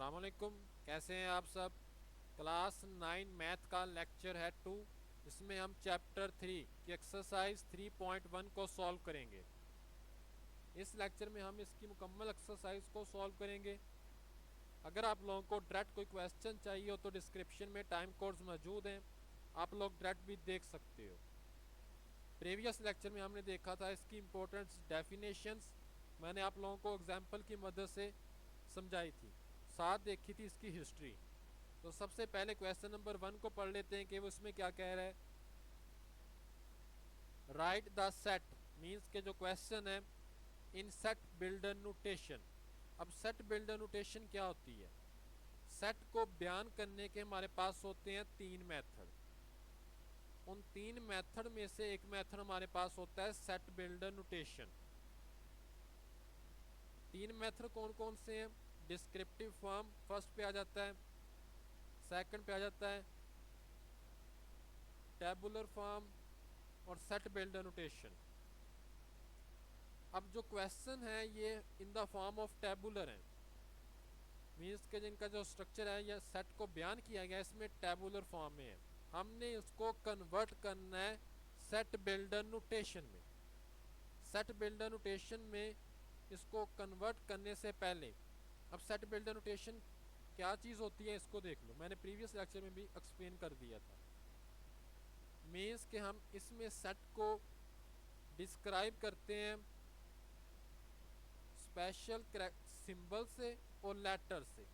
अस्सलाम वालेकुम। कैसे हैं आप सब। क्लास 9 मैथ का लेक्चर है 2। इसमें हम चैप्टर 3 की एक्सरसाइज 3.1 को सॉल्व करेंगे। इस लेक्चर में हम इसकी मुकम्मल एक्सरसाइज को सॉल्व करेंगे। अगर आप लोगों को डायरेक्ट कोई क्वेश्चन चाहिए हो तो डिस्क्रिप्शन में टाइम कोड्स मौजूद हैं, आप लोग डायरेक्ट भी देख सकते हो। प्रीवियस लेक्चर में हमने देखा था इसकी इंपॉर्टेंट डेफिनेशंस, मैंने आप लोगों को एग्जाम्पल की मदद से समझाई थी, साथ देखी थी इसकी हिस्ट्री। तो सबसे पहले क्वेश्चन नंबर 1 को पढ़ लेते हैं कि वो इसमें क्या कह रहा है। राइट द सेट मीन्स के जो क्वेश्चन है इन सेट बिल्डर नोटेशन। अब सेट बिल्डर नोटेशन क्या होती है। सेट को बयान करने के हमारे पास होते हैं 3 मेथड। उन 3 मेथड में से एक मेथड हमारे पास होता है सेट बिल्डर नोटेशन। 3 मेथड कौन कौन से हैं। डिस्क्रिप्टिव फॉर्म फर्स्ट पे आ जाता है, सेकंड पे आ जाता है टेबुलर फॉर्म और सेट बिल्डर नोटेशन। अब जो क्वेश्चन है ये इन द फॉर्म ऑफ टेबुलर है, मीन्स के जिनका जो स्ट्रक्चर है या सेट को बयान किया गया इसमें टेबुलर फॉर्म में है। हमने उसको कन्वर्ट करना है सेट बिल्डर नोटेशन में। सेट बिल्डर नोटेशन में इसको कन्वर्ट करने से पहले, अब सेट बिल्डर नोटेशन क्या चीज़ होती है इसको देख लो, मैंने प्रीवियस लेक्चर में भी एक्सप्लेन कर दिया था। मीन्स कि हम इसमें सेट को डिस्क्राइब करते हैं स्पेशल सिंबल से और लेटर से।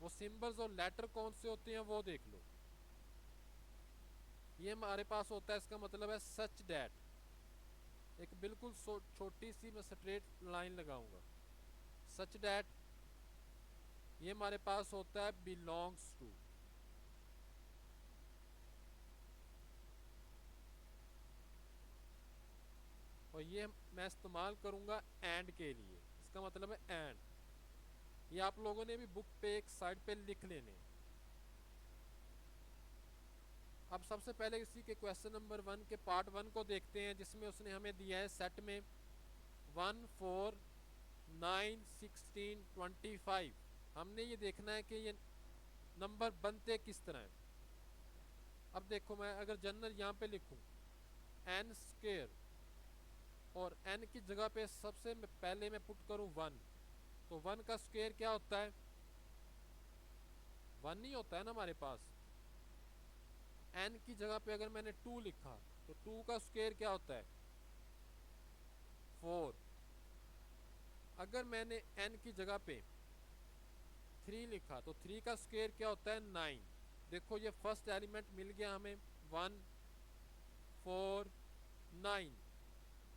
वो सिंबल्स और लेटर कौन से होते हैं वो देख लो। ये हमारे पास होता है, इसका मतलब है सच डैट, एक बिल्कुल छोटी सी मैं स्ट्रेट लाइन लगाऊंगा, सच डैट। ये हमारे पास होता है बिलोंग्स टू, और ये मैं इस्तेमाल करूंगा एंड के लिए, इसका मतलब है एंड। ये आप लोगों ने भी बुक पे एक साइड पे लिख लेने। अब सबसे पहले इसी के क्वेश्चन नंबर 1 के पार्ट 1 को देखते हैं, जिसमें उसने हमें दिया है सेट में 1 4 9 16 25। हमने ये देखना है कि ये नंबर बनते किस तरह हैं। अब देखो मैं अगर जनरल यहाँ पे लिखूँ एन स्क्वायर और एन की जगह पे सबसे पहले मैं पुट करूँ 1, तो 1 का स्क्वायर क्या होता है, 1 नहीं होता है ना हमारे पास। एन की जगह पे अगर मैंने 2 लिखा तो 2 का स्क्वायर क्या होता है 4। अगर मैंने एन की जगह पे 3 लिखा तो 3 का स्क्वायर क्या होता है 9। देखो ये फर्स्ट एलिमेंट मिल गया हमें 1 4 9।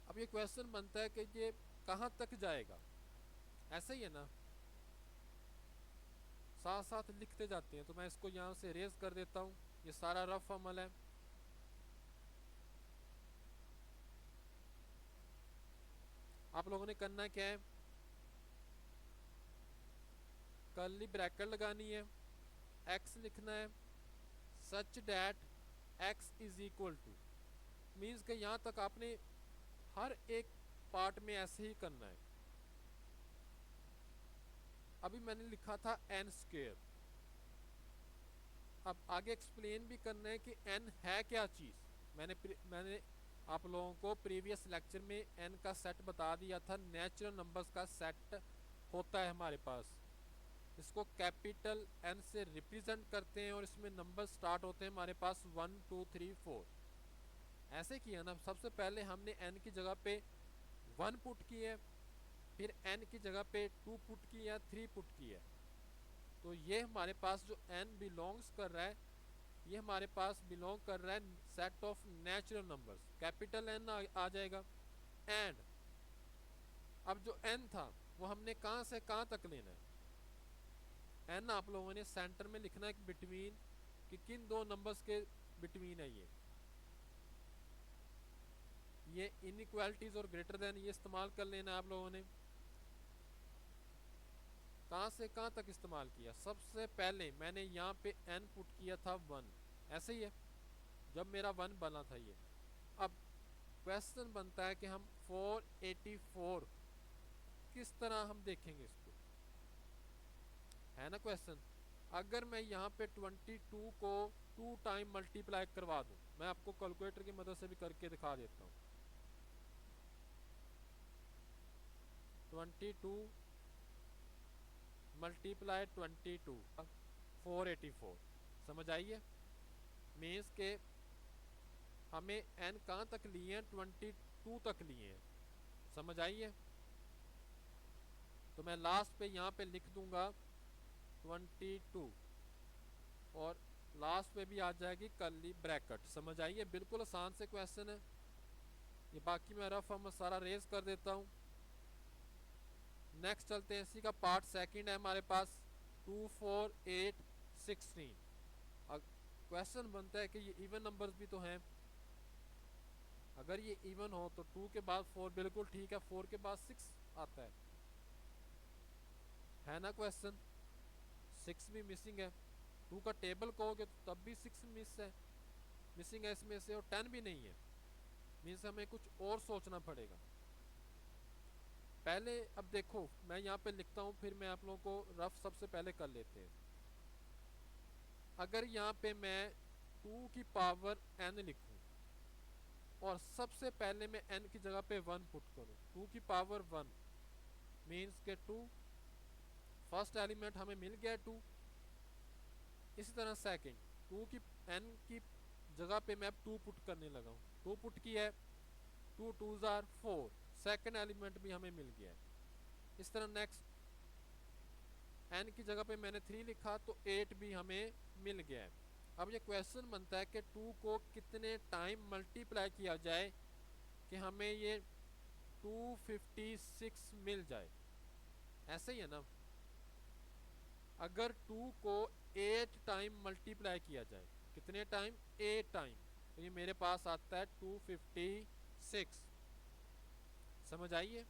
अब ये क्वेश्चन बनता है कि ये कहाँ तक जाएगा, ऐसे ही है ना, साथ साथ लिखते जाते हैं। तो मैं इसको यहाँ से रेज कर देता हूँ, ये सारा रफ अमल है। आप लोगों ने करना क्या है, कर्ली ब्रैकेट लगानी है, एक्स लिखना है, such that X is equal to, means कि यहाँ तक आपने हर एक पार्ट में ऐसे ही करना है। अभी मैंने लिखा था एन स्क्वायर, अब आगे एक्सप्लेन भी करना है कि एन है क्या चीज़। मैंने आप लोगों को प्रीवियस लेक्चर में एन का सेट बता दिया था, नेचुरल नंबर्स का सेट होता है हमारे पास। इसको कैपिटल एन से रिप्रेजेंट करते हैं और इसमें नंबर स्टार्ट होते हैं हमारे पास 1 2 3 4। ऐसे किया ना, सबसे पहले हमने एन की जगह पे 1 पुट की है, फिर एन की जगह पे 2 पुट की है, 3 पुट की है। तो ये हमारे पास जो एन बिलोंग्स कर रहा है, ये हमारे पास बिलोंग कर रहा है set of natural numbers, capital N आ जाएगा। एंड अब जो एन था वो हमने कहाँ से कहाँ तक लेना है। एन आप लोगों ने सेंटर में लिखना है बिटवीन, कि किन दो नंबर्स के बिटवीन है ये इनइक्वालिटीज और ग्रेटर देन ये इस्तेमाल कर लेना आप लोगों ने। कहाँ से कहाँ तक इस्तेमाल किया, सबसे पहले मैंने यहाँ पे एन पुट किया था 1, ऐसे ही है जब मेरा 1 बना था ये। अब क्वेश्चन बनता है कि हम 484 किस तरह हम देखेंगे इसको, है ना क्वेश्चन। अगर मैं यहाँ पे 22 को 2 टाइम मल्टीप्लाई करवा दूँ, मैं आपको कैलकुलेटर की मदद से भी करके दिखा देता हूँ। 22 मल्टीप्लाई 22 484, समझ आइए। मीन्स के हमें n कहाँ तक लिए हैं, 22 तक लिए हैं, समझ आइए। तो मैं लास्ट पे यहाँ पे लिख दूंगा 22 और लास्ट पे भी आ जाएगी कर्ली ब्रैकेट, समझ आइए। बिल्कुल आसान से क्वेश्चन है ये। बाकी मैं रफ हम सारा रेज कर देता हूँ। नेक्स्ट चलते हैं, इसी का पार्ट सेकंड है हमारे पास 2 4 8 16। क्वेश्चन बनता है कि ये इवन नंबर्स भी तो हैं, अगर ये इवन हो तो 2 के बाद 4 बिल्कुल ठीक है, 4 के बाद 6 आता है ना क्वेश्चन। 6 भी मिसिंग है, 2 का टेबल कहोगे तो तब भी 6 मिसिंग है इसमें से, और 10 भी नहीं है। मीन्स हमें कुछ और सोचना पड़ेगा पहले। अब देखो मैं यहाँ पे लिखता हूँ, फिर मैं आप लोगों को रफ सबसे पहले कर लेते हैं। अगर यहाँ पे मैं 2 की पावर n लिखूँ और सबसे पहले मैं n की जगह पे 1 पुट करूँ, 2 की पावर 1 मीन्स के 2, फर्स्ट एलिमेंट हमें मिल गया 2। इसी तरह सेकंड 2 की n की जगह पे मैं अब 2 पुट करने लगा हूँ, 2 पुट की है, 2 2s are 4, सेकंड एलिमेंट भी हमें मिल गया है। इस तरह नेक्स्ट n की जगह पे मैंने 3 लिखा तो 8 भी हमें मिल गया है। अब ये क्वेश्चन बनता है कि 2 को कितने टाइम मल्टीप्लाई किया जाए कि हमें ये 256 मिल जाए, ऐसे ही है ना। अगर 2 को 8 टाइम मल्टीप्लाई किया जाए, कितने टाइम, 8 टाइम, तो ये मेरे पास आता है 256, समझ आइए।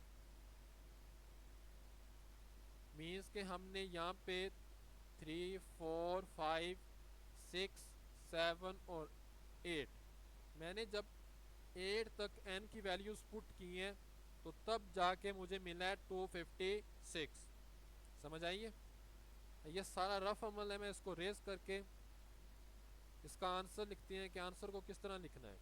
मीन्स के हमने यहाँ पे 3 4 5 6 7 और 8, मैंने जब 8 तक n की वैल्यूज पुट की हैं तो तब जाके मुझे मिला है 256, समझ आइए। ये सारा रफ अमल है, मैं इसको रेस करके इसका आंसर लिखते हैं कि आंसर को किस तरह लिखना है।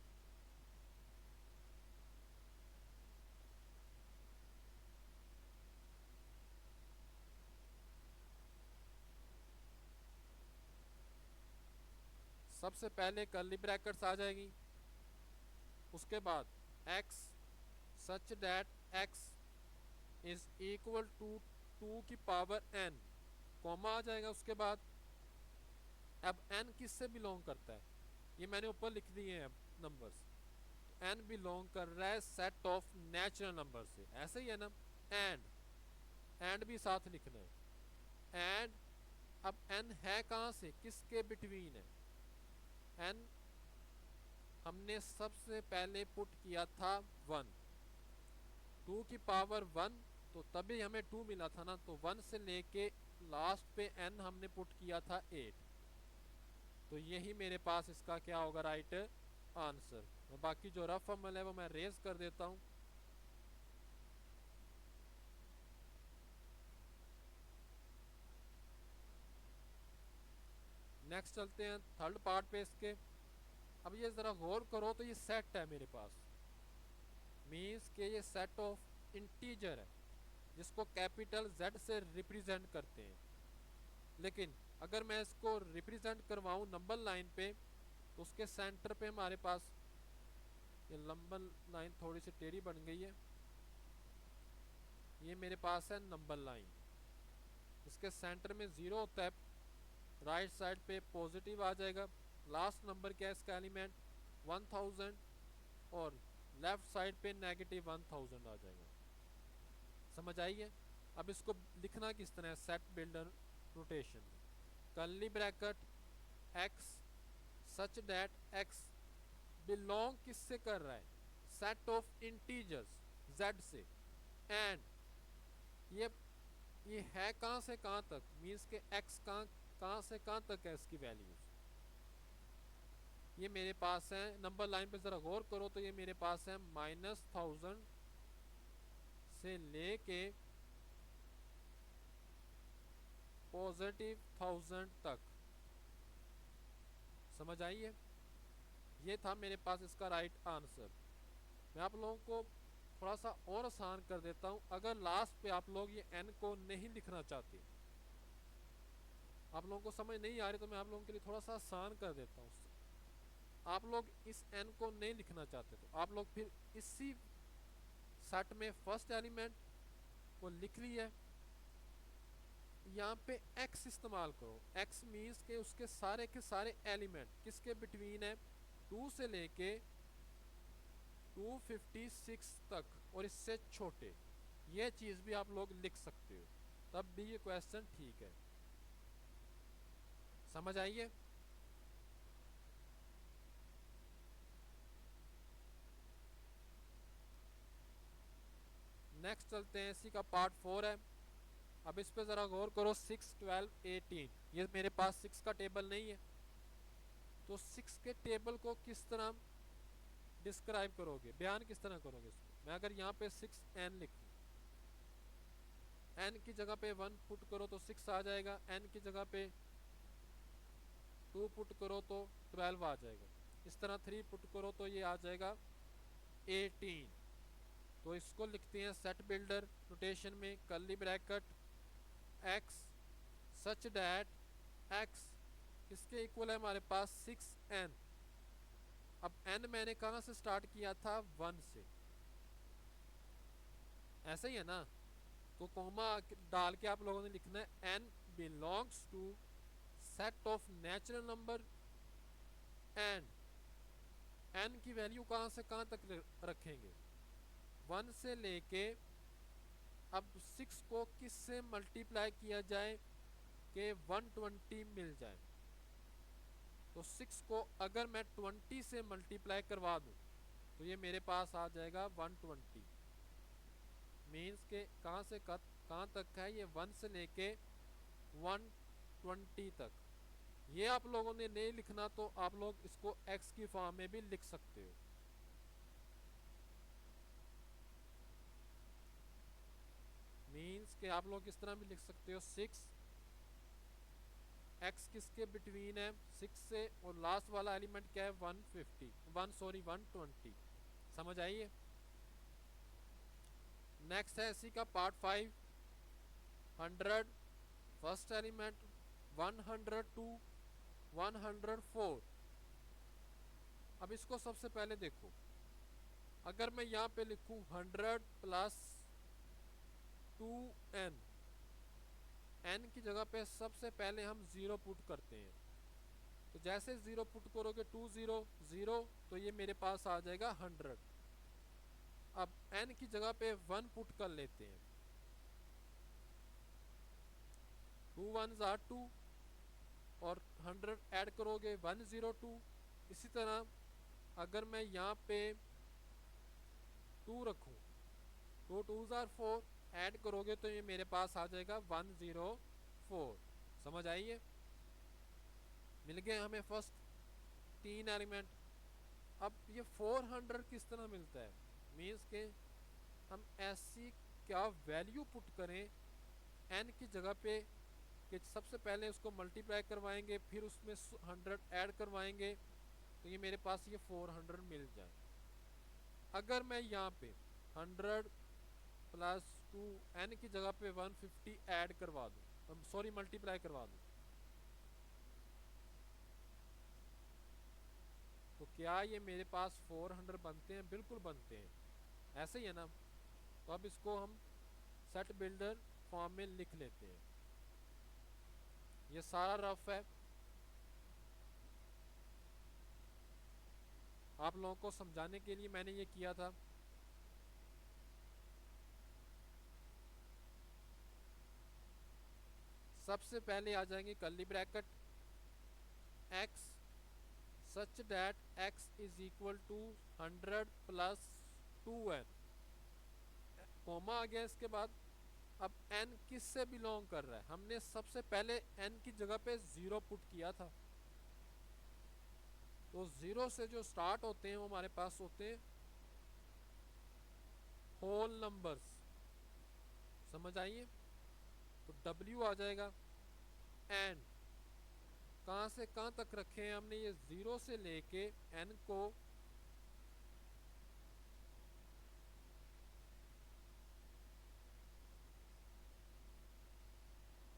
सबसे पहले कर्ली ब्रैकेट्स आ जाएगी, उसके बाद x such that x is equal to 2 की पावर n, कॉमा आ जाएगा उसके बाद। अब n किससे बिलोंग करता है, ये मैंने ऊपर लिख दिए हैं अब नंबर्स। तो n बिलोंग कर रहा है सेट ऑफ नेचुरल नंबर से, ऐसे ही है ना। एंड भी साथ लिखना है, एंड अब n है कहाँ से, किसके बिटवीन है। n हमने सबसे पहले पुट किया था 1, 2 की पावर 1, तो तभी हमें 2 मिला था ना, तो 1 से लेके लास्ट पे n हमने पुट किया था 8, तो यही मेरे पास इसका क्या होगा, राइट आंसर। बाकी जो रफ अमल है वो मैं रेज कर देता हूँ। नेक्स्ट चलते हैं थर्ड पार्ट पे इसके। अब ये जरा गौर करो तो ये सेट है मेरे पास, मीन्स के ये सेट ऑफ इंटीजर है जिसको कैपिटल Z से रिप्रेजेंट करते हैं। लेकिन अगर मैं इसको रिप्रेजेंट करवाऊँ नंबर लाइन पे तो उसके सेंटर पे हमारे पास ये नंबर लाइन थोड़ी सी टेढ़ी बन गई है, ये मेरे पास है नंबर लाइन, इसके सेंटर में 0 होता है, राइट साइड पे पॉजिटिव आ जाएगा, लास्ट नंबर क्या है इसका एलिमेंट 1000, और लेफ्ट साइड पे नेगेटिव 1000 आ जाएगा, समझ आइए। अब इसको लिखना किस तरह है, सेट बिल्डर नोटेशन में, curly bracket x such that x belong किससे कर रहा है, सेट ऑफ इंटीजर्स z से, एंड ये है कहाँ से कहाँ तक, मीन्स के x कहाँ से कहाँ तक है इसकी वैल्यूज, ये मेरे पास है नंबर लाइन पे जरा गौर करो तो ये मेरे पास है -1000 से लेके पॉजिटिव 1000 तक। समझ आइए, ये था मेरे पास इसका राइट आंसर। मैं आप लोगों को थोड़ा सा और आसान कर देता हूं। अगर लास्ट पे आप लोग ये n को नहीं लिखना चाहते, आप लोगों को समझ नहीं आ रही, तो मैं आप लोगों के लिए थोड़ा सा आसान कर देता हूँ। आप लोग इस n को नहीं लिखना चाहते तो आप लोग फिर इसी सेट में फर्स्ट एलिमेंट को लिख लिया, यहाँ पे x इस्तेमाल करो। x मीन्स के उसके सारे के सारे एलिमेंट किसके बिटवीन है, 2 से लेके 256 तक और इससे छोटे। ये चीज भी आप लोग लिख सकते हो, तब भी ये क्वेश्चन ठीक है। समझ आइए। नेक्स्ट चलते हैं, इसी का पार्ट 4 है। अब इस पे जरा गौर करो, 6, 12, 18। ये मेरे पास 6 का टेबल नहीं है, तो 6 के टेबल को किस तरह डिस्क्राइब करोगे, बयान किस तरह करोगे इसको। मैं अगर यहाँ पे 6n लिखूं, n की जगह पे 1 पुट करो तो 6 आ जाएगा, n की जगह पे 2 पुट करो तो 12 आ जाएगा, इस तरह 3 पुट करो तो ये आ जाएगा 18। तो इसको लिखते हैं सेट बिल्डर नोटेशन में, curly bracket x such that x किसके इक्वल है हमारे पास 6n। अब n मैंने कहां से स्टार्ट किया था, 1 से, ऐसा ही है ना। तो कोमा डाल के आप लोगों ने लिखना है n belongs to set of natural number and n की वैल्यू कहां से कहां तक रखेंगे, 1 से लेके अब 6 को किससे मल्टीप्लाई किया जाए कि 120 मिल जाए। तो 6 को अगर मैं 20 से मल्टीप्लाई करवा दूं तो ये मेरे पास आ जाएगा 120। मीन्स के कहां से कहां तक है ये, 1 से लेके 120 तक। ये आप लोगों ने नहीं लिखना तो आप लोग इसको x की फॉर्म में भी लिख सकते हो। मीन्स के आप लोग इस तरह भी लिख सकते हो, 6 x किसके बिटवीन है 6 से, और लास्ट वाला एलिमेंट क्या है 120। समझ आइए। नेक्स्ट है इसी का पार्ट 5, 100 फर्स्ट एलिमेंट, 102, 104। अब इसको सबसे पहले देखो, अगर मैं यहाँ पे लिखूं 100 प्लस 2n, n की जगह पे सबसे पहले हम 0 पुट करते हैं। तो जैसे 0 पुट करोगे 2 0 0, तो ये मेरे पास आ जाएगा 100। अब n की जगह पे 1 पुट कर लेते हैं, 2 1s are 2 और 100 ऐड करोगे 102। इसी तरह अगर मैं यहाँ पे 2 रखूं तो 2s are 4, ऐड करोगे तो ये मेरे पास आ जाएगा 104। समझ आइए, मिल गए हमें फर्स्ट 3 एलिमेंट। अब ये 400 किस तरह मिलता है, मीन्स के हम ऐसी क्या वैल्यू पुट करें n की जगह पे कि सबसे पहले उसको मल्टीप्लाई करवाएंगे, फिर उसमें 100 ऐड करवाएंगे, तो ये मेरे पास ये 400 मिल जाए। अगर मैं यहाँ पे 100 प्लस 2 n की जगह पे 150 ऐड करवा दूं, सॉरी मल्टीप्लाई करवा दूं, तो क्या ये मेरे पास 400 बनते हैं, बिल्कुल बनते हैं, ऐसे ही है ना। तो अब इसको हम सेट बिल्डर फॉर्म में लिख लेते हैं। ये सारा रफ है, आप लोगों को समझाने के लिए मैंने ये किया था। सबसे पहले आ जाएंगे curly bracket x such that x is equal to 100 plus 2n, comma आ गया इसके बाद। अब n किस से बिलोंग कर रहा है, हमने सबसे पहले n की जगह पे 0 पुट किया था, तो 0 से जो स्टार्ट होते हैं वो हमारे पास होते हैं होल नंबर्स। समझ आइए, तो w आ जाएगा एंड कहाँ से कहाँ तक रखे हैं हमने, ये 0 से लेके n को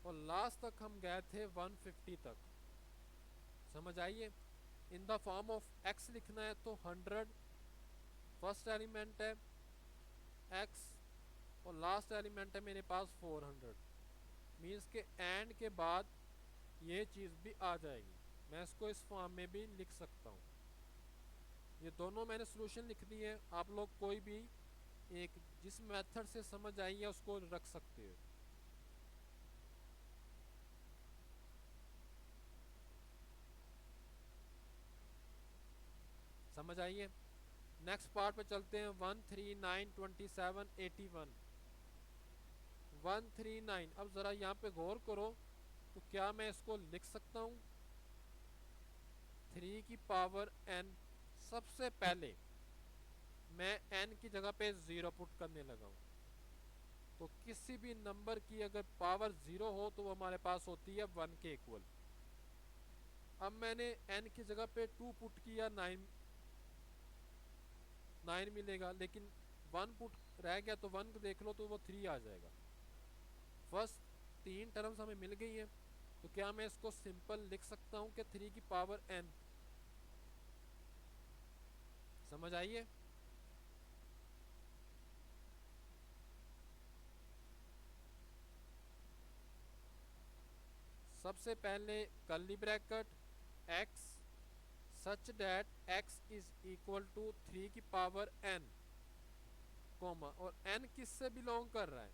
और लास्ट तक हम गए थे 150 तक। समझ आइए। इन द फॉर्म ऑफ x लिखना है तो 100 फर्स्ट एलिमेंट है x और लास्ट एलिमेंट है मेरे पास 400। मीन्स के एंड के बाद ये चीज़ भी आ जाएगी। मैं इसको इस फॉर्म में भी लिख सकता हूँ। ये दोनों मैंने सोल्यूशन लिख दी है, आप लोग कोई भी एक जिस मेथड से समझ आई है उसको रख सकते हो। समझ आइए। नेक्स्ट पार्ट पे चलते हैं। 1392781 139। अब ज़रा यहाँ पे गौर करो तो क्या मैं इसको लिख सकता हूँ 3 की पावर n। सबसे पहले मैं n की जगह पे 0 पुट करने लगा हूँ। तो किसी भी नंबर की अगर पावर 0 हो तो वो हमारे पास होती है 1 के इक्वल। अब मैंने n की जगह पे 2 पुट किया, 9 मिलेगा, लेकिन 1 पुट रह गया तो 1 देख लो तो वो 3 आ जाएगा। फर्स्ट 3 टर्म्स हमें मिल गई हैं। तो क्या मैं इसको सिंपल लिख सकता हूँ कि 3 की पावर n। समझ आइए। सबसे पहले curly bracket x such that x is equal to 3 की पावर n कोमा, और n किससे बिलोंग कर रहा है,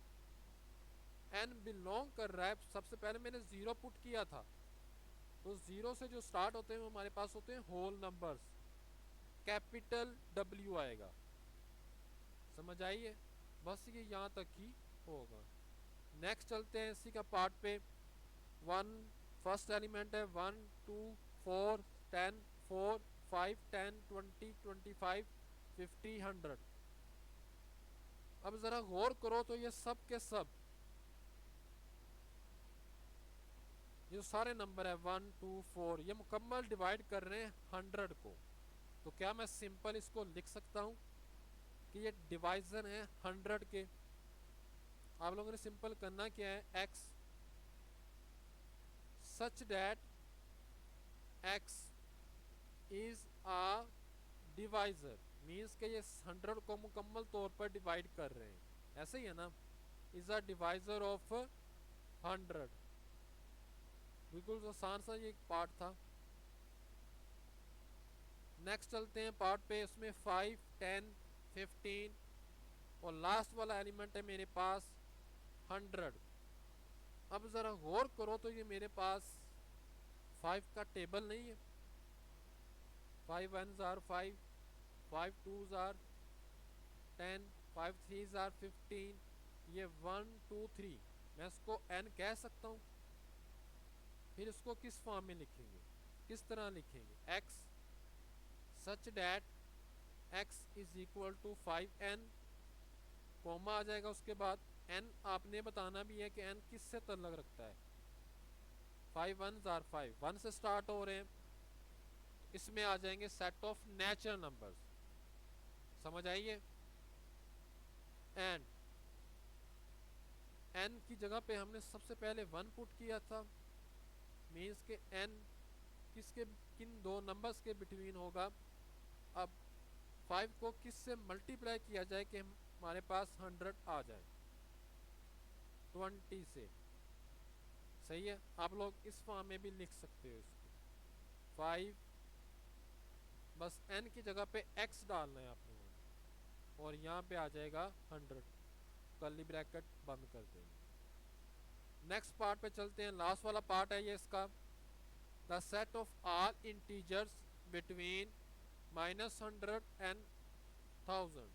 n बिलोंग कर रहा है। सबसे पहले मैंने 0 पुट किया था तो 0 से जो स्टार्ट होते हैं वो हमारे पास होते हैं होल नंबर्स, कैपिटल W आएगा। समझ आइए। बस ये यहाँ तक ही होगा। नेक्स्ट चलते हैं इसी का पार्ट पे। 1 फर्स्ट एलिमेंट है 1 2 4 10 4 5 10 20 25 50 100। अब ज़रा गौर करो तो ये सब के सब ये सारे नंबर है 1 2 4 ये मुकम्मल डिवाइड कर रहे हैं 100 को। तो क्या मैं सिंपल इसको लिख सकता हूँ कि ये डिवाइजर है 100 के। आप लोगों ने सिंपल करना क्या है, x such that x is a divisor. Means के ये 100 को मुकम्मल तौर पर डिवाइड कर रहे हैं, ऐसे ही है ना। Is a divisor of 100। बिल्कुल आसान सा ये पार्ट था। नेक्स्ट चलते हैं पार्ट पे। इसमें 5 10 15 और लास्ट वाला एलिमेंट है मेरे पास 100। अब ज़रा गौर करो तो ये मेरे पास 5 का टेबल नहीं है। 5 1s are 5, 5 2s are 10, 5 3s are 15। ये 1 2 3 मैं इसको n कह सकता हूँ। फिर इसको किस फॉर्म में लिखेंगे, किस तरह लिखेंगे, x such that x is equal to 5n comma आ जाएगा। उसके बाद n आपने बताना भी है कि n किससे ताल्लुक रखता है। 5 1s आर 5, 1 से स्टार्ट हो रहे हैं। इसमें आ जाएंगे सेट ऑफ नेचुरल नंबर्स। समझ आइए। एंड n की जगह पे हमने सबसे पहले 1 पुट किया था। मीन्स के n किसके किन दो नंबर्स के बिटवीन होगा। अब 5 को किस से मल्टीप्लाई किया जाए कि हमारे पास 100 आ जाए, 20 से। सही है। आप लोग इस फॉर्म में भी लिख सकते हो इसको। 5 बस n की जगह पे x डालना है आप लोगों ने और यहाँ पे आ जाएगा 100। कर्ली ब्रैकेट बंद कर देंगे। नेक्स्ट पार्ट पे चलते हैं। लास्ट वाला पार्ट है ये इसका। The set of all integers between -100 and 1000।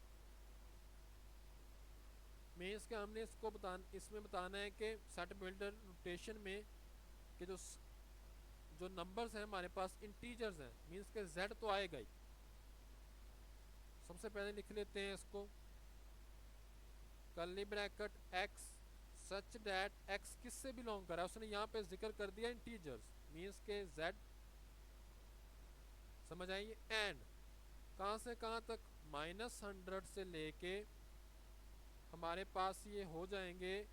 Means के हमने इसको इसमें बताना है कि सेट बिल्डर नोटेशन में कि जो नंबर्स हैं हमारे पास इंटीजर्स हैं। मीन्स के z तो आएगा ही। सबसे पहले लिख लेते हैं इसको curly bracket x such that x किससे बिलोंग कर रहा है, उसने यहाँ पे जिक्र कर दिया इंटीजर्स, मीन्स के z, समझ आइए। एंड कहाँ से कहाँ तक, -100 से लेके हमारे पास ये हो जाएंगे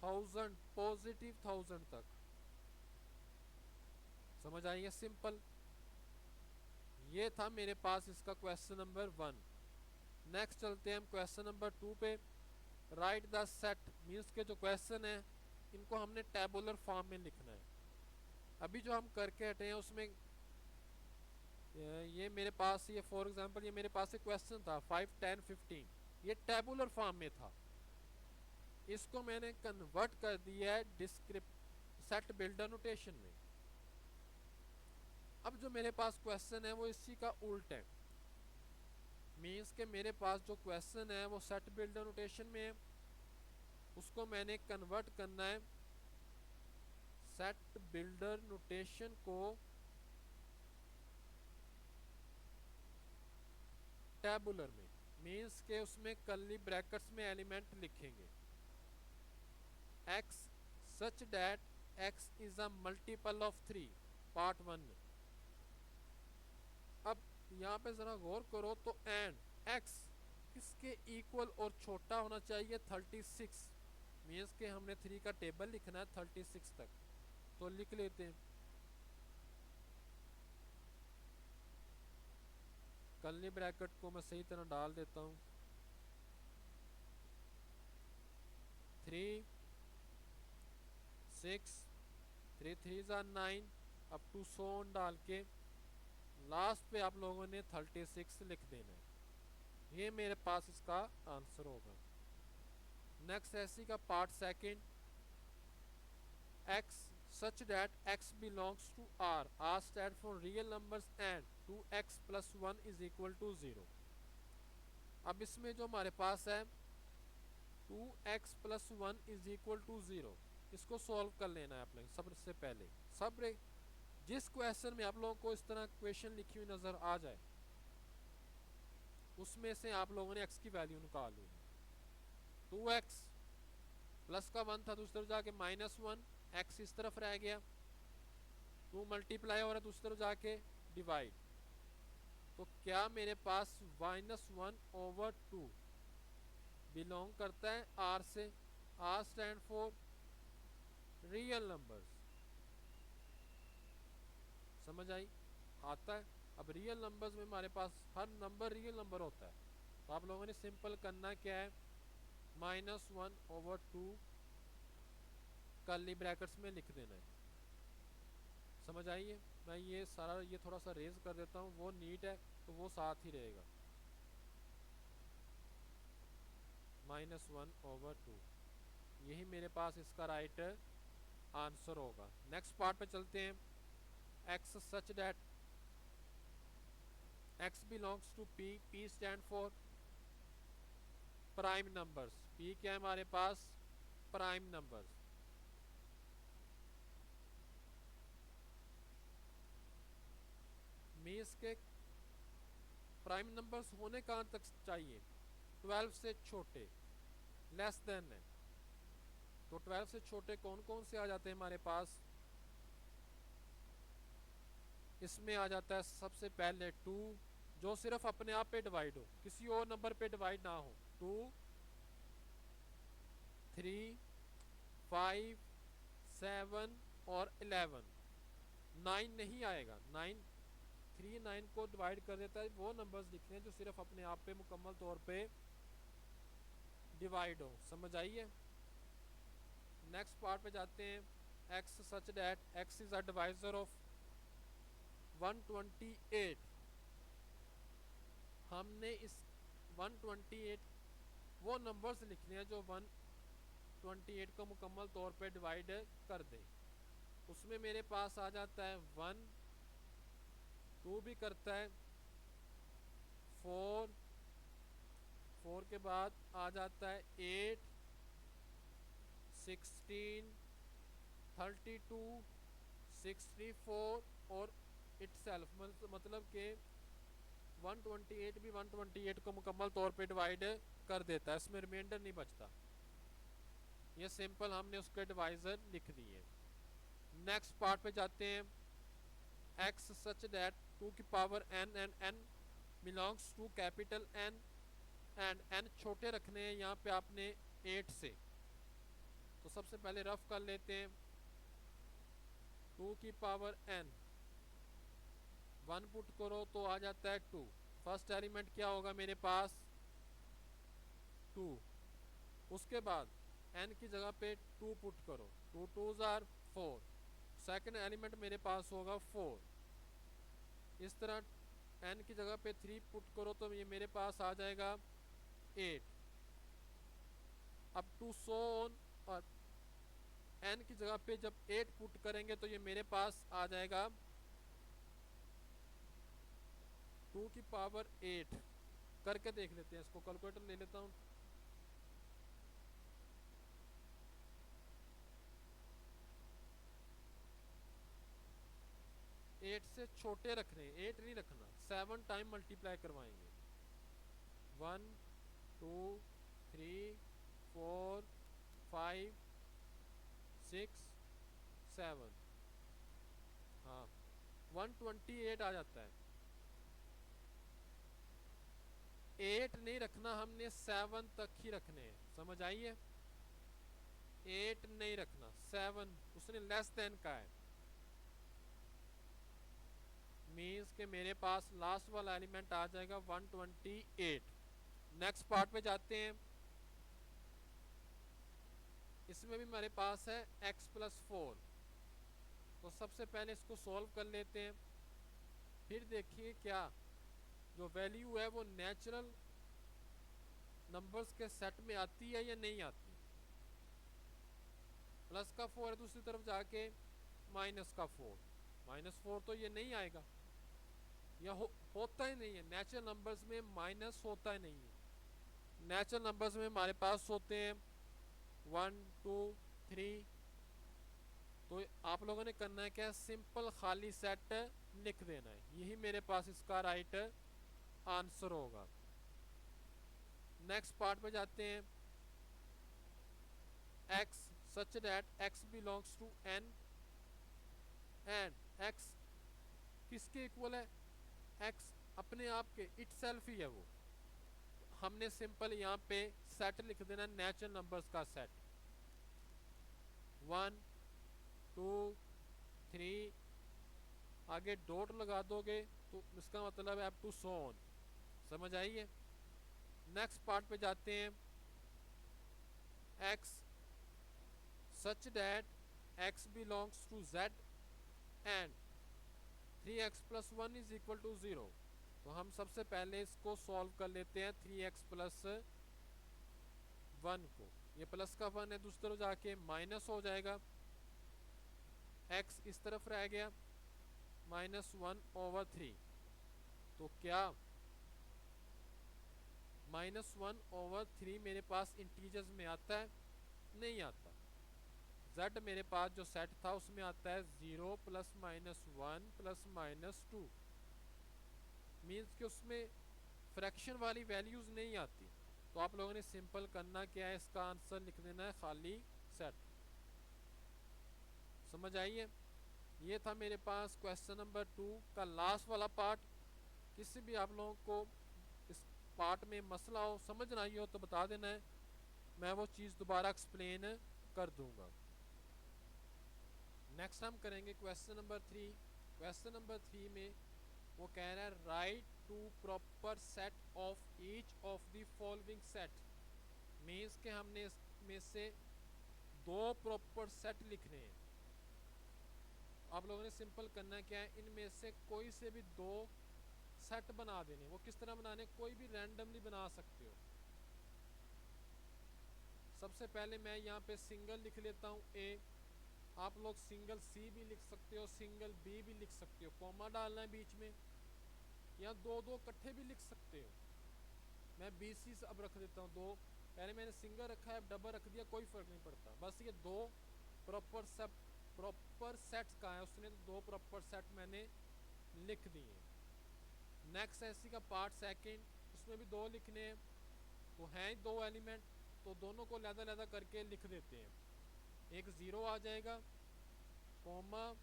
1000, पॉजिटिव 1000 तक, समझ आइए, सिंपल। ये था मेरे पास इसका क्वेश्चन नंबर 1। नेक्स्ट चलते हैं हम क्वेश्चन नंबर 2 पे। राइट द सेट, मीन्स के जो क्वेश्चन है इनको हमने टेबुलर फॉर्म में लिखना है। अभी जो हम करके हटे हैं उसमें ये मेरे पास, ये फॉर एग्जांपल ये मेरे पास एक क्वेश्चन था 5, 10, 15, ये टेबुलर फॉर्म में था। इसको मैंने कन्वर्ट कर दिया है डिस्क्रिप्ट सेट बिल्डर नोटेशन में। अब जो मेरे पास क्वेश्चन है वो इसी का उल्ट है, मीन्स के मेरे पास जो क्वेश्चन है वो सेट बिल्डर नोटेशन में है, उसको मैंने कन्वर्ट करना है सेट बिल्डर नोटेशन को टेबुलर में, मीन्स के उसमें कर्ली ब्रैकेट्स में एलिमेंट लिखेंगे x such that x is a multiple of 3, part 1 में। अब यहाँ पे जरा गौर करो तो एंड x किसके इक्वल और छोटा होना चाहिए, 36, मीन्स के हमने 3 का टेबल लिखना है 36 तक, तो लिख लेते हैं। कर्ली ब्रैकेट को मैं सही तरह डाल देता हूँ, 3, 6, 3 3 9 अप टू 100 डाल के लास्ट पे आप लोगों ने 36 लिख देना है। ये मेरे पास इसका आंसर होगा। नेक्स्ट ऐसी का part second, x such that x belongs to r stands for real numbers and 2x plus 1 is equal to 0। अब इसमें जो हमारे पास है 2x plus 1 is equal to 0, इसको सॉल्व कर लेना है आप लोग सबसे पहले। जिस क्वेश्चन में आप लोगों को इस तरह क्वेश्चन लिखी हुई नजर आ जाए उसमें से आप लोगों ने x की वैल्यू निकाल ली। 2x प्लस का 1 था, दूसरी तरफ जाके -1, x इस तरफ रह गया, 2 मल्टीप्लाई हो रहा है दूसरी तरफ जाके डिवाइड, तो क्या मेरे पास -1/2 बिलोंग करता है r से। r stand for real numbers, समझ आई, आता है। अब रियल नंबर्स में हमारे पास हर नंबर रियल नंबर होता है, तो आप लोगों ने सिंपल करना क्या है, -1/2 कर्ली ब्रैकेट्स में लिख देना है, समझ आइए। मैं ये सारा ये थोड़ा सा रेज कर देता हूँ, वो नीट है तो वो साथ ही रहेगा, -1/2, यही मेरे पास इसका राइट आंसर होगा। नेक्स्ट पार्ट पे चलते हैं। x such that x belongs to p, p stand for prime numbers, p क्या है हमारे पास, प्राइम नंबर्स। मीन्स के प्राइम नंबर्स होने कहाँ तक चाहिए, 12 से छोटे, लेस देन है, तो 12 से छोटे कौन कौन से आ जाते हैं हमारे पास, इसमें आ जाता है सबसे पहले 2, जो सिर्फ अपने आप पे डिवाइड हो, किसी और नंबर पे डिवाइड ना हो, 2, 3, 5, 7 और 11। 9 नहीं आएगा, 9 को डिवाइड कर देता है, वो नंबर्स लिखने हैं जो सिर्फ अपने आप पे मुकम्मल तौर पे डिवाइड हो, समझ आइए। नेक्स्ट पार्ट पे जाते हैं। x such that x is a divisor of 128। हमने इस 128 वो नंबर्स लिखने हैं जो 128 को मुकम्मल तौर पे डिवाइड कर दे। उसमें मेरे पास आ जाता है 1, 2 भी करता है, 4 के बाद आ जाता है 8, 16, 32, 64 और इटसेल्फ, मतलब कि 128 भी 128 को मुकम्मल तौर पे डिवाइड कर देता है, इसमें रिमाइंडर नहीं बचता। ये सिंपल हमने उसके डिवाइजर लिख दिए। नेक्स्ट पार्ट पे जाते हैं। x सच दैट 2 की power n and n belongs to capital N and n छोटे रखने हैं यहाँ पे आपने 8 से। तो सबसे पहले रफ कर लेते हैं। 2 की पावर n 1 पुट करो तो आ जाता है 2। फर्स्ट एलिमेंट क्या होगा मेरे पास 2। उसके बाद n की जगह पे 2 पुट करो, 2 2s आर 4। सेकंड एलिमेंट मेरे पास होगा 4। इस तरह n की जगह पे 3 पुट करो तो ये मेरे पास आ जाएगा 8। अब टू सो ऑन, और n की जगह पे जब 8 पुट करेंगे तो ये मेरे पास आ जाएगा 2 की पावर 8। करके देख लेते हैं, इसको कैलकुलेटर ले लेता हूँ। 8 से छोटे रखने, 8 नहीं रखना, 7 टाइम मल्टीप्लाई करवाएंगे। 1 2 3 4 5 6 7, हाँ 128 आ जाता है। 8 नहीं रखना हमने, 7 तक ही रखने हैं, समझ आई है। 8 नहीं रखना, 7 उसने लेस देन का है, मीन्स के मेरे पास लास्ट वाला एलिमेंट आ जाएगा 128। नेक्स्ट पार्ट पे जाते हैं। इसमें भी हमारे पास है x प्लस 4। तो सबसे पहले इसको सॉल्व कर लेते हैं, फिर देखिए क्या जो वैल्यू है वो नेचुरल नंबर्स के सेट में आती है या नहीं आती। प्लस का 4 है, दूसरी तरफ जाके माइनस का 4, -4 तो ये नहीं आएगा, या होता ही नहीं है। नेचुरल नंबर्स में माइनस होता ही नहीं है। नेचुरल नंबर्स में हमारे पास होते हैं 1 2 3। तो आप लोगों ने करना है क्या, सिंपल खाली सेट लिख देना है, यही मेरे पास इसका राइट आंसर होगा। नेक्स्ट पार्ट पे जाते हैं। x such that x belongs to n and x किसके इक्वल है, x अपने आप के इटसेल्फ ही है वो। हमने सिंपल यहाँ पे सेट लिख देना, नेचुरल नंबर्स का सेट। 1 2 3, आगे डॉट लगा दोगे तो इसका मतलब है अप टू सो ऑन, समझ आई है। नेक्स्ट पार्ट पे जाते हैं। x such that x belongs to z and 3x plus 1 is equal to 0। तो हम सबसे पहले इसको सॉल्व कर लेते हैं 3x प्लस 1 को। ये प्लस का 1 है, दूसरी तरफ जाके माइनस हो जाएगा, x इस तरफ रह गया -1/3। तो क्या -1/3 मेरे पास इंटीजर्स में आता है, नहीं आता। z मेरे पास जो सेट था उसमें आता है 0 प्लस -1 प्लस -2, मीन्स कि उसमें फ्रैक्शन वाली वैल्यूज नहीं आती। तो आप लोगों ने सिंपल करना क्या है, इसका आंसर लिख देना है खाली सेट, समझ आइए। ये था मेरे पास क्वेश्चन नंबर 2 का लास्ट वाला पार्ट। किसी भी आप लोगों को इस पार्ट में मसला हो, समझ ना आई हो तो बता देना है, मैं वो चीज़ दोबारा एक्सप्लेन कर दूंगा। नेक्स्ट हम करेंगे क्वेश्चन नंबर 3। क्वेश्चन नंबर 3 में वो कह रहा है write to proper set of each of the following set. Means के हमने इसमें से 2 प्रॉपर सेट लिखने हैं। आप लोगों ने सिंपल करना क्या है, इनमें से कोई से भी 2 सेट बना देने। वो किस तरह बनाने, कोई भी रैंडमली बना सकते हो। सबसे पहले मैं यहाँ पे सिंगल लिख लेता हूँ a, आप लोग सिंगल c भी लिख सकते हो, सिंगल b भी लिख सकते हो, कॉमा डालना है बीच में, या 2 इकट्ठे भी लिख सकते हो। मैं BC से अब रख देता हूँ 2, पहले मैंने सिंगल रखा है, अब डबल रख दिया, कोई फर्क नहीं पड़ता। बस ये 2 प्रॉपर सेट्स का है, उसने 2 प्रॉपर सेट मैंने लिख दिए। नेक्स्ट ऐसी का पार्ट सेकंड, उसमें भी 2 लिखने हैं, तो हैं 2 एलिमेंट, तो दोनों को लहदा करके लिख देते हैं। एक 0 आ जाएगा, कॉमा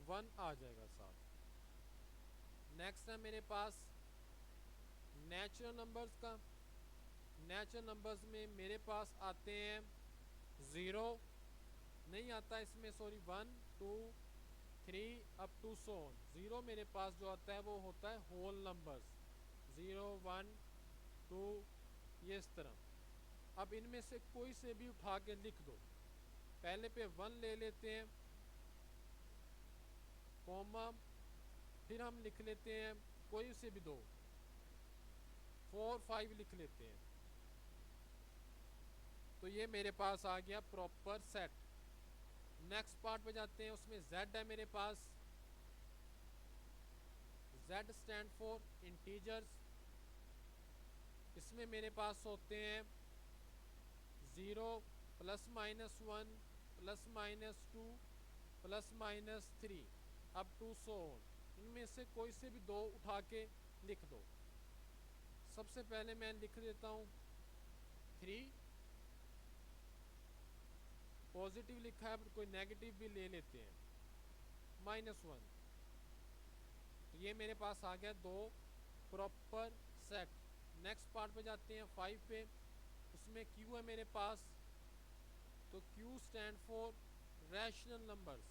1 आ जाएगा साथ। नेक्स्ट है मेरे पास नेचुरल नंबर्स का। नेचुरल नंबर्स में मेरे पास आते हैं 0, नहीं आता इसमें, sorry, 1 2 3 up to so on. 0 मेरे पास जो आता है वो होता है होल नंबर्स, 0 1 2, ये इस तरह। अब इनमें से कोई से भी उठा के लिख दो। पहले पे 1 ले लेते हैं, कॉमा, फिर हम लिख लेते हैं कोई से भी 2, 4 5 लिख लेते हैं। तो ये मेरे पास आ गया प्रॉपर सेट। नेक्स्ट पार्ट पे जाते हैं, उसमें Z है मेरे पास। Z stand for integers. इसमें मेरे पास होते हैं 0 +-1 +-2 +-3 अप टू सो ऑन। इनमें से कोई से भी 2 उठा के लिख दो। सबसे पहले मैं लिख देता हूँ 3, पॉजिटिव लिखा है, कोई नेगेटिव भी ले लेते हैं, -1। तो ये मेरे पास आ गया 2 प्रॉपर सेट। नेक्स्ट पार्ट पे जाते हैं 5 पे। उसमें Q है मेरे पास, तो Q stand for rational numbers.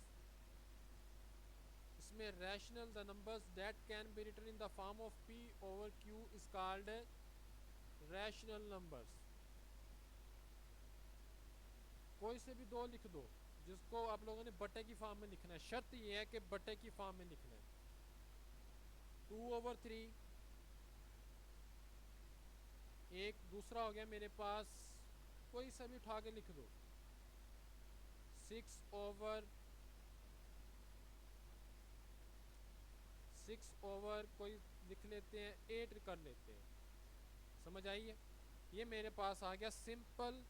इसमें rational, the numbers that can be written in the form of P over Q is called rational numbers. कोई से भी 2 लिख दो, जिसको आप लोगों ने बटे की फॉर्म में लिखना है। शर्त यह है कि बटे की फॉर्म में लिखना है। 2/3, एक दूसरा हो गया मेरे पास, कोई सा भी उठा के लिख दो, 6/6 कोई लिख लेते हैं, 8 कर लेते हैं। समझ आई है? ये मेरे पास आ गया simple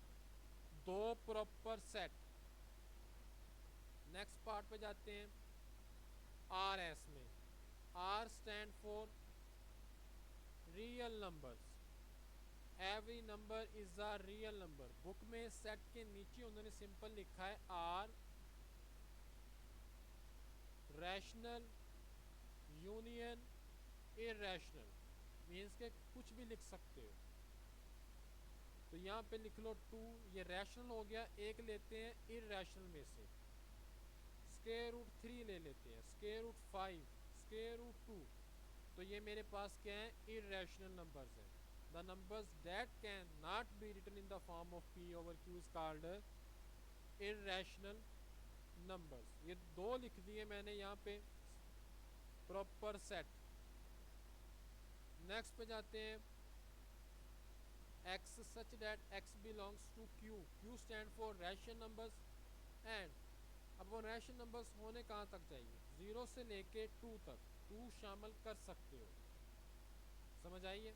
2 proper set. Next part पे जाते हैं RS में। R stand for real numbers. Every number is a real number. Book में सेट के नीचे उन्होंने सिंपल लिखा है R rational union irrational, means के कुछ भी लिख सकते हो। तो यहाँ पे लिख लो 2, ये रैशनल हो गया। एक लेते हैं इरेशनल में से, √3 ले लेते हैं, √5, √2। तो ये मेरे पास क्या है? इरेशनल नंबर्स हैं। The numbers that can not be written in the form of P over Q is called irrational numbers. ये 2 लिख दिए मैंने यहाँ पे प्रॉपर सेट। नेक्स्ट पे जाते हैं X such that X belongs to Q। Q stand for rational numbers and अब वो रैशनल नंबर्स होने कहाँ तक चाहिए? 0 से लेके 2 तक, 2 शामिल कर सकते हो। समझ आइए?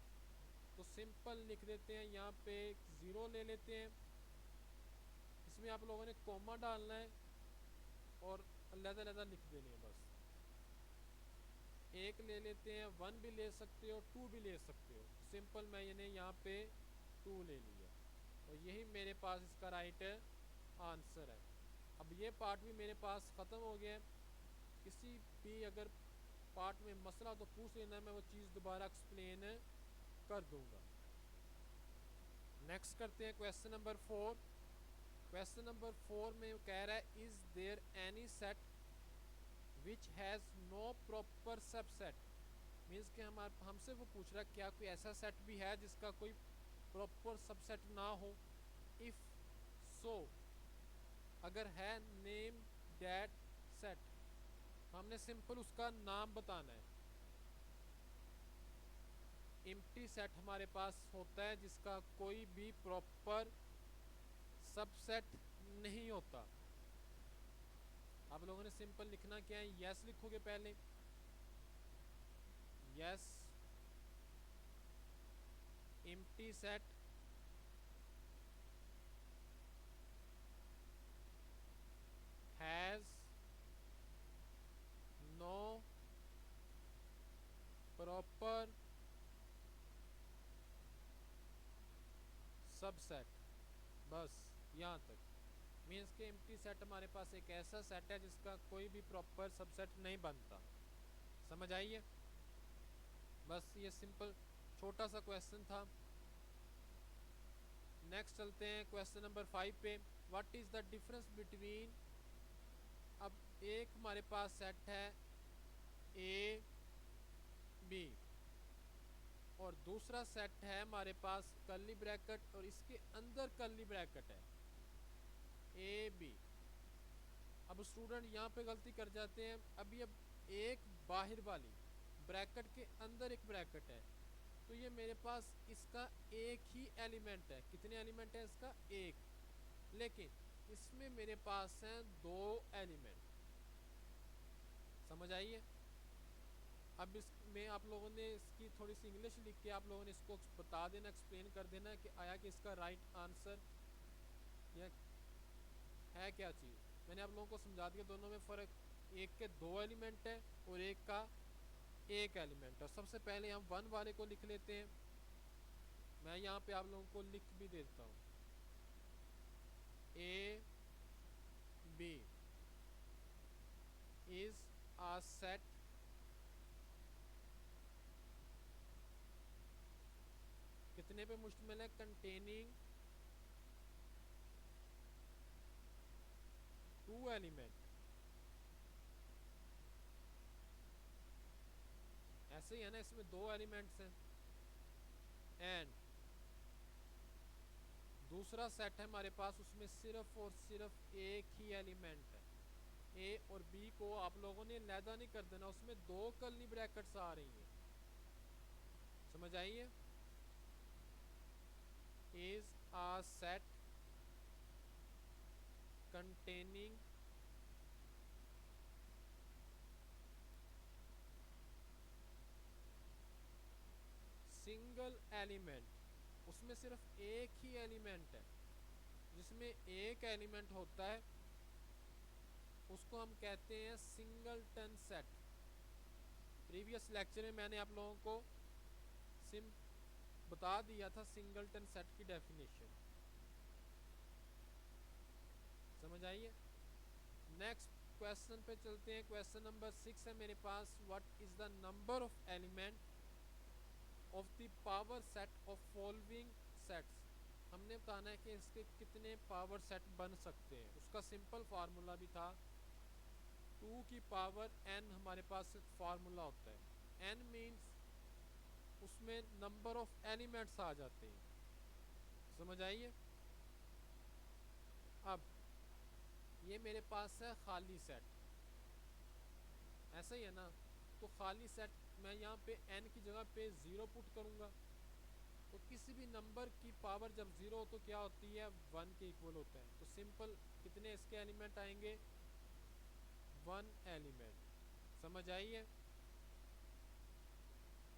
तो सिंपल लिख देते हैं, यहाँ पे 0 ले लेते हैं, इसमें आप लोगों ने कॉमा डालना है और अलग-अलग लिख देने हैं बस। 1 ले लेते हैं, 1 भी ले सकते हो, 2 भी ले सकते हो। सिंपल मैंने यहाँ पे 2 ले लिया और यही मेरे पास इसका राइट आंसर है। अब ये पार्ट भी मेरे पास ख़त्म हो गया। किसी भी अगर पार्ट में मसला तो पूछ लेना, मैं वो चीज़ दोबारा एक्सप्लेन कर दूंगा। नेक्स्ट करते हैं क्वेश्चन नंबर 4। क्वेश्चन नंबर 4 में कह रहा है is there any set which has no proper subset. Means कि हमसे वो पूछ रहा है क्या कोई ऐसा सेट भी है जिसका कोई प्रॉपर सबसेट ना हो। इफ़ सो, अगर है, नेम दैट सेट। हमने सिंपल उसका नाम बताना है। एम्प्टी सेट हमारे पास होता है जिसका कोई भी प्रॉपर सबसेट नहीं होता। आप लोगों ने सिंपल लिखना क्या है? यस लिखोगे पहले, yes empty set has no proper subset, बस यहाँ तक। मीन्स के एम्प्टी सेट हमारे पास एक ऐसा सेट है जिसका कोई भी प्रॉपर सबसेट नहीं बनता। समझ आइए, बस ये सिंपल छोटा सा क्वेश्चन था। नेक्स्ट चलते हैं क्वेश्चन नंबर 5 पे। What is the difference between, अब एक हमारे पास सेट है ए बी और दूसरा सेट है हमारे पास कर्ली ब्रैकेट और इसके अंदर कर्ली ब्रैकेट है ए बी। अब स्टूडेंट यहाँ पे गलती कर जाते हैं। अभी अब एक बाहर वाली ब्रैकेट के अंदर एक ब्रैकेट है, तो ये मेरे पास इसका एक ही एलिमेंट है। कितने एलिमेंट है इसका? एक। लेकिन इसमें मेरे पास हैं दो एलिमेंट। समझ आइए। अब इसमें आप लोगों ने इसकी थोड़ी सी इंग्लिश लिख के आप लोगों ने इसको बता देना, एक्सप्लेन कर देना कि आया कि इसका राइट आंसर या है क्या चीज़। मैंने आप लोगों को समझा दिया दोनों में फ़र्क। एक के दो एलिमेंट है और एक का एक एलिमेंट है। सबसे पहले हम वन वाले को लिख लेते हैं। मैं यहाँ पे आप लोगों को लिख भी देता हूँ, A B is a set कितने पे मुश्तमिल है? Containing two element. ऐसे ही है ना, इसमें दो एलिमेंट्स हैं। एंड दूसरा सेट है हमारे पास, उसमें सिर्फ और सिर्फ एक ही एलिमेंट है। ए और बी को आप लोगों ने लैदा नहीं कर देना, उसमें दो कर्ली ब्रैकेट्स आ रही हैं। समझ आइए। Is a set containing single element. उसमें सिर्फ एक ही एलिमेंट है। जिसमें एक एलिमेंट होता है उसको हम कहते हैं सिंगलटन सेट। प्रीवियस लेक्चर में मैंने आप लोगों को बता दिया था सिंगलटन सेट की डेफिनेशन। समझ आइए। नेक्स्ट क्वेश्चन पे चलते हैं। क्वेश्चन नंबर 6 है मेरे पास। What is the number of element of the power set of following sets. हमने बताना है कि इसके कितने पावर सेट बन सकते हैं। उसका सिंपल फार्मूला भी था 2 की पावर n। हमारे पास फार्मूला होता है। n मीन्स उसमें नंबर ऑफ एलिमेंट्स आ जाते हैं। समझ आइए। अब ये मेरे पास है खाली सेट, ऐसा ही है ना। तो खाली सेट मैं यहाँ पे n की जगह पे 0 पुट करूँगा। तो किसी भी नंबर की पावर जब 0 हो तो क्या होती है? 1 के इक्वल होता है। तो सिंपल कितने इसके एलिमेंट आएंगे? 1 एलिमेंट। समझ आइए।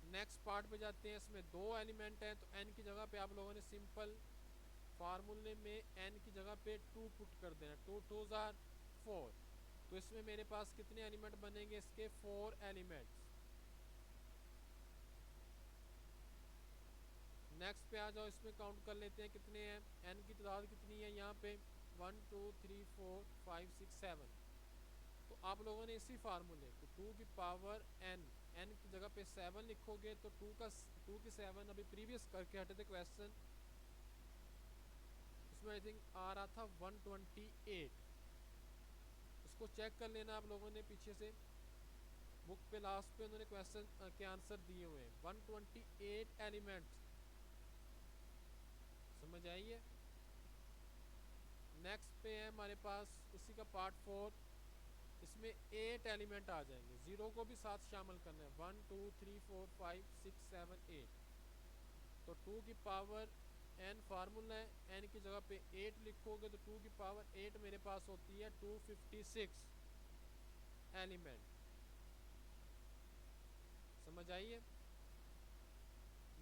नेक्स्ट पार्ट पे जाते हैं। इसमें दो एलिमेंट हैं तो n की जगह पे आप लोगों ने सिंपल फार्मूले में n की जगह पे 2 पुट कर देना। 2 2s आर 4। तो इसमें मेरे पास कितने एलिमेंट बनेंगे? इसके 4 एलिमेंट्स। नेक्स्ट पे आ जाओ, इसमें काउंट कर लेते हैं कितने हैं। n की तादाद कितनी है यहाँ पे? 1 2 3 4 5 6 7। तो आप लोगों ने इसी फार्मूले को 2 की पावर n की जगह पे 7 लिखोगे तो 2 की 7 अभी प्रीवियस करके हटे थे क्वेश्चन, उसमें आई थिंक आ रहा था 128। इसको चेक कर लेना आप लोगों ने पीछे से बुक पे लास्ट पे उन्होंने क्वेश्चन के आंसर दिए हुए हैं। 128 एलिमेंट्स। समझ आइए। नेक्स्ट पे है हमारे पास उसी का पार्ट 4। इसमें 8 एलिमेंट आ जाएंगे, 0 को भी साथ शामिल करना है। 1 2 3 4 5 6 7 8। तो 2 की पावर n फार्मूला है, n की जगह पे 8 लिखोगे तो 2 की पावर 8 मेरे पास होती है 256 एलिमेंट। समझ आइए।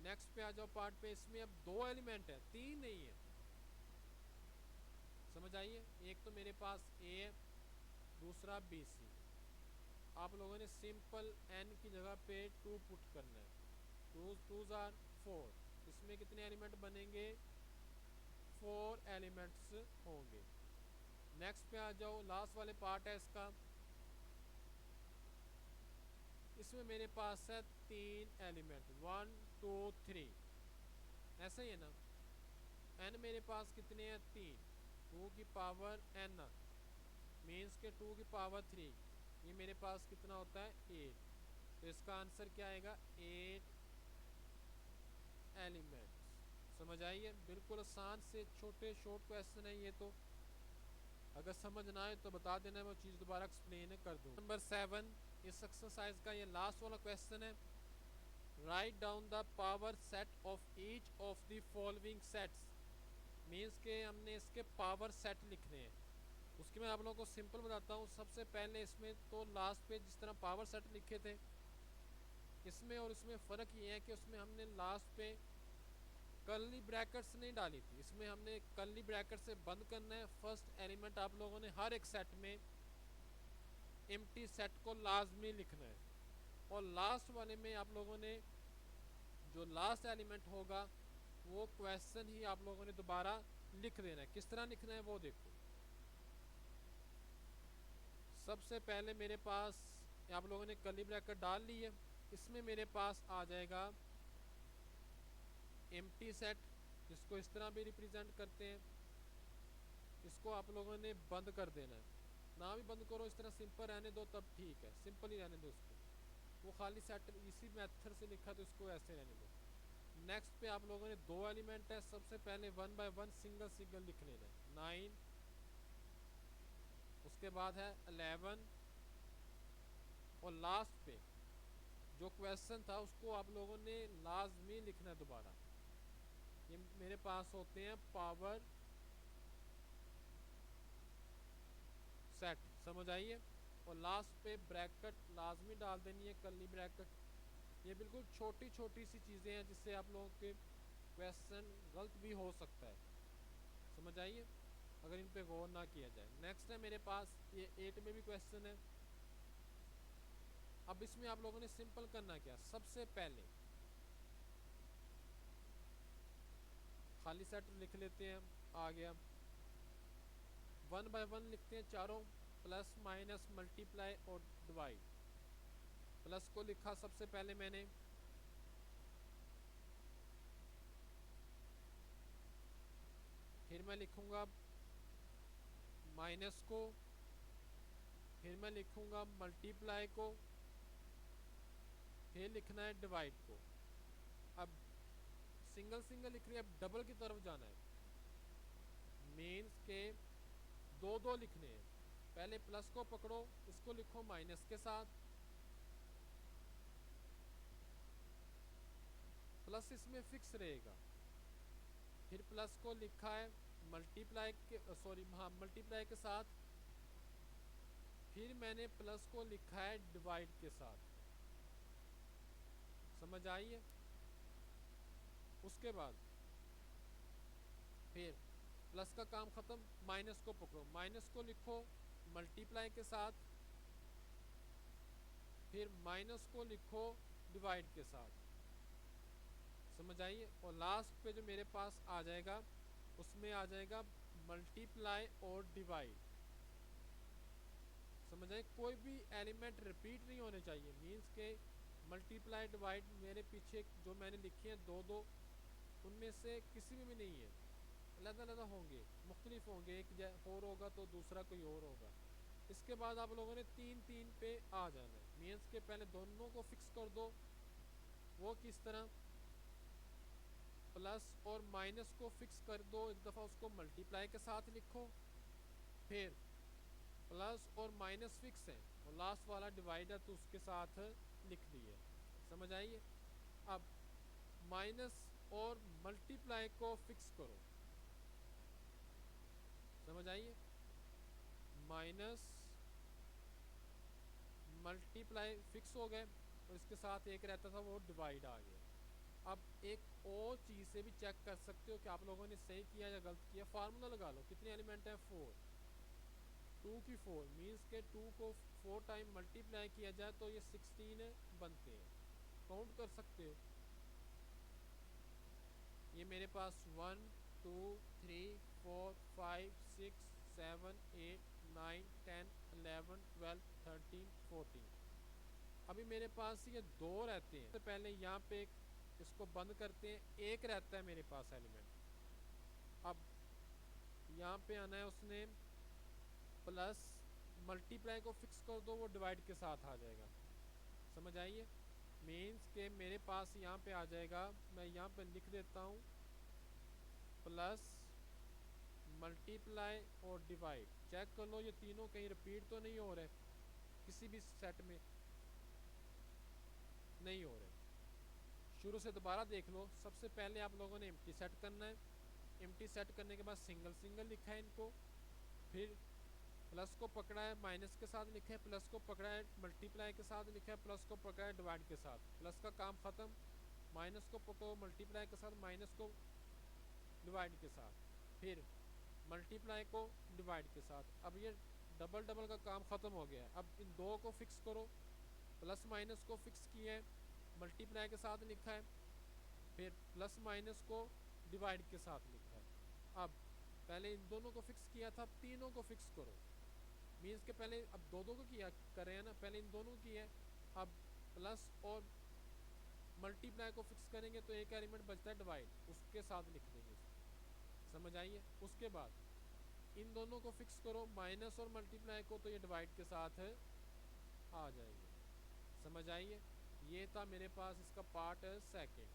नेक्स्ट पे आ जाओ पार्ट पे। इसमें अब दो एलिमेंट है, तीन नहीं है। समझ आइए। एक तो मेरे पास a है, दूसरा bc। आप लोगों ने सिंपल n की जगह पे 2 पुट करना है। 2 2s आर 4। इसमें कितने एलिमेंट बनेंगे? 4 एलिमेंट्स होंगे। नेक्स्ट पे आ जाओ, लास्ट वाले पार्ट है इसका। इसमें मेरे पास है 3 एलिमेंट, 1 2 3, ऐसा ही है ना। n मेरे पास कितने हैं, 3, 2 की पावर n मीन्स के 2 की पावर 3, ये मेरे पास कितना होता है 8। तो इसका आंसर क्या आएगा, 8 एलिमेंट्स। समझ आइए, बिल्कुल आसान से छोटे शॉर्ट क्वेश्चन है ये। तो अगर समझ ना आए तो बता देना, मैं वो चीज़ दोबारा एक्सप्लेन कर दूँ। नंबर 7 इस एक्सरसाइज का ये लास्ट वाला क्वेश्चन है। Write down the power set of each of the following sets, means के हमने इसके पावर सेट लिखने हैं। उसकी मैं आप लोगों को सिंपल बताता हूँ। सबसे पहले इसमें तो लास्ट पे जिस तरह पावर सेट लिखे थे, इसमें और इसमें फ़र्क ये है कि उसमें हमने लास्ट पे कर्ली ब्रैकेट्स नहीं डाली थी, इसमें हमने कर्ली ब्रैकेट से बंद करना है। फर्स्ट एलिमेंट आप लोगों ने हर एक सेट में एम्प्टी सेट को लाजमी लिखना है, और लास्ट वाले में आप लोगों ने जो लास्ट एलिमेंट होगा वो क्वेश्चन ही आप लोगों ने दोबारा लिख देना है। किस तरह लिखना है वो देखो। सबसे पहले मेरे पास आप लोगों ने कर्ली ब्रैकेट डाल ली है, इसमें मेरे पास आ जाएगा एम्प्टी सेट, जिसको इस तरह भी रिप्रेजेंट करते हैं। इसको आप लोगों ने बंद कर देना है, ना भी बंद करो, इस तरह सिंपल रहने दो तब ठीक है, सिंपल ही रहने दो इसको। वो खाली सेट इसी मेथड से लिखा तो इसको ऐसे रहने दो। नेक्स्ट पे आप लोगों ने 2 एलिमेंट है, सबसे पहले 1 बाय 1 सिंगल सिंगल लिख लेना है, 9, उसके बाद है 11, और लास्ट पे जो क्वेश्चन था उसको आप लोगों ने लाजमी लिखना है दोबारा। ये मेरे पास होते हैं पावर सेट, समझ आइए। और लास्ट पे ब्रैकेट लाजमी डाल देनी है, कर्ली ब्रैकेट। ये बिल्कुल छोटी छोटी सी चीज़ें हैं जिससे आप लोगों के क्वेश्चन गलत भी हो सकता है, समझ आइए, अगर इन पे गौर ना किया जाए। नेक्स्ट है मेरे पास ये 8 में भी क्वेश्चन है। अब इसमें आप लोगों ने सिंपल करना क्या, सबसे पहले खाली सेट लिख लेते हैं, आ गया। 1 बाय 1 लिखते हैं चारों, प्लस माइनस मल्टीप्लाई और डिवाइड। प्लस को लिखा सबसे पहले मैंने, फिर मैं लिखूंगा माइनस को, फिर मैं लिखूंगा मल्टीप्लाई को, फिर लिखना है डिवाइड को। अब सिंगल सिंगल लिख रही है, अब डबल की तरफ जाना है, मीन्स के 2 2 लिखने हैं। पहले प्लस को पकड़ो, इसको लिखो माइनस के साथ, प्लस इसमें फिक्स रहेगा। फिर प्लस को लिखा है मल्टीप्लाई के, सॉरी हाँ मल्टीप्लाई के साथ, फिर मैंने प्लस को लिखा है डिवाइड के साथ, समझ आई है। उसके बाद फिर प्लस का काम ख़त्म, माइनस को पकड़ो, माइनस को लिखो मल्टीप्लाई के साथ, फिर माइनस को लिखो डिवाइड के साथ, समझ आइए। और लास्ट पे जो मेरे पास आ जाएगा उसमें आ जाएगा मल्टीप्लाई और डिवाइड, समझ आए। कोई भी एलिमेंट रिपीट नहीं होने चाहिए, मीन्स के मल्टीप्लाई डिवाइड मेरे पीछे जो मैंने लिखे हैं 2 2, उनमें से किसी में भी नहीं है, अलग अलग होंगे, मुख्तलिफ होंगे, एक और होगा तो दूसरा कोई और होगा। इसके बाद आप लोगों ने 3 3 पे आ जाना है, मीन्स के पहले दोनों को फिक्स कर दो। वो किस तरह, प्लस और माइनस को फिक्स कर दो एक दफ़ा, उसको मल्टीप्लाई के साथ लिखो, फिर प्लस और माइनस फिक्स है और लास्ट वाला डिवाइड है तो उसके साथ लिख दिए, समझ आइए। अब माइनस और मल्टीप्लाई को फिक्स करो, समझ आइए। माइनस मल्टीप्लाई फिक्स हो गए और इसके साथ एक रहता था वो डिवाइड आ गया। अब एक और चीज़ से भी चेक कर सकते हो कि आप लोगों ने सही किया या गलत किया। फार्मूला लगा लो, कितने एलिमेंट हैं 4, 2 की 4 मीन्स के 2 को 4 टाइम मल्टीप्लाई किया जाए तो ये 16 बनते हैं, काउंट कर सकते हो। ये मेरे पास 1 2 3 4 5 6 7 8 9 10 11 12 13 14। अभी मेरे पास ये दो रहते हैं, तो पहले यहाँ पे इसको बंद करते हैं, एक रहता है मेरे पास एलिमेंट। अब यहाँ पे आना है उसने प्लस मल्टीप्लाई को फिक्स कर दो, वो डिवाइड के साथ आ जाएगा। समझ आइए, मीन्स के मेरे पास यहाँ पे आ जाएगा, मैं यहाँ पे लिख देता हूँ प्लस मल्टीप्लाई और डिवाइड। चेक कर लो ये तीनों कहीं रिपीट तो नहीं हो रहे, किसी भी सेट में नहीं हो रहे। शुरू से दोबारा देख लो। सबसे पहले आप लोगों ने एम्प्टी सेट करना है, एम्प्टी सेट करने के बाद सिंगल सिंगल लिखा है इनको, फिर प्लस को पकड़ा है माइनस के साथ लिखा है, प्लस को पकड़ा है मल्टीप्लाई के साथ लिखा है, प्लस को पकड़ा है डिवाइड के साथ। प्लस का काम ख़त्म, माइनस को पकड़ो मल्टीप्लाई के साथ, माइनस को डिवाइड के साथ, फिर मल्टीप्लाई को डिवाइड के साथ। अब ये डबल डबल का काम ख़त्म हो गया है। अब इन दो को फिक्स करो, प्लस माइनस को फिक्स किया है, मल्टीप्लाई के साथ लिखा है, फिर प्लस माइनस को डिवाइड के साथ लिखा है। अब पहले इन दोनों को फिक्स किया था, अब तीनों को फिक्स करो। मीन्स के पहले अब दो दो को किया कर रहे हैं ना, पहले इन दोनों की है, अब प्लस और मल्टीप्लाई को फिक्स करेंगे तो एक एलिमेंट बचता है डिवाइड, उसके साथ लिख देंगे इसको। समझ आइए। उसके बाद इन दोनों को फिक्स करो, माइनस और मल्टीप्लाई को, तो ये डिवाइड के साथ आ जाएंगे। समझ आइए। ये था मेरे पास इसका पार्ट सेकंड।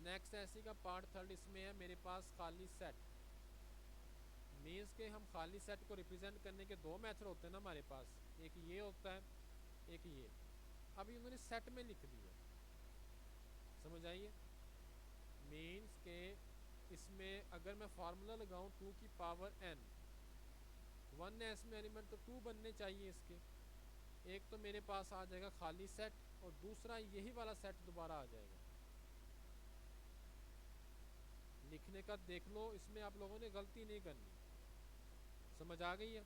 नेक्स्ट ऐसी का पार्ट थर्ड, इसमें है मेरे पास खाली सेट। मीन्स के हम खाली सेट को रिप्रेजेंट करने के दो मेथड होते हैं ना हमारे पास, एक ये होता है, एक ये। अभी उन्होंने सेट में लिख दिया। समझ आइए। मीन्स के इसमें अगर मैं फार्मूला लगाऊं 2 की पावर n, 1 है इसमें एलिमेंट, तो 2 बनने चाहिए इसके। एक तो मेरे पास आ जाएगा खाली सेट, और दूसरा यही वाला सेट दोबारा आ जाएगा। लिखने का देख लो, इसमें आप लोगों ने गलती नहीं करनी। समझ आ गई है।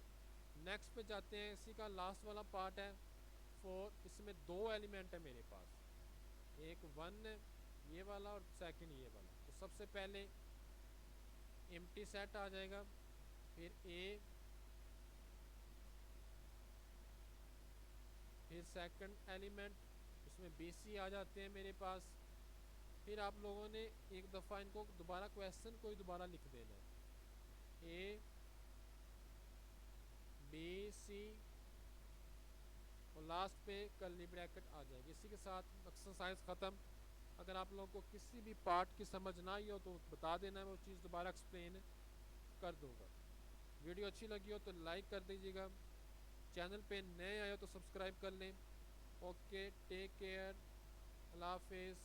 नेक्स्ट पे जाते हैं, इसी का लास्ट वाला पार्ट है 4। इसमें दो एलिमेंट है मेरे पास, एक 1 है ये वाला और सेकंड ये वाला। तो सबसे पहले एम्प्टी सेट आ जाएगा, फिर ए, फिर सेकंड एलिमेंट, उसमें BC आ जाते हैं मेरे पास। फिर आप लोगों ने एक दफ़ा इनको दोबारा क्वेश्चन को ही दोबारा लिख देना है, ABC, और लास्ट पे कर्ली ब्रैकेट आ जाएगी। इसी के साथ एक्सरसाइज ख़त्म। अगर आप लोगों को किसी भी पार्ट की समझ ना आई हो तो बता देना, वो चीज़ दोबारा एक्सप्लेन कर दूँगा। वीडियो अच्छी लगी हो तो लाइक कर दीजिएगा, चैनल पे नए आए हो तो सब्सक्राइब कर लें। ओके, टेक केयर, अल्लाह हाफिज़।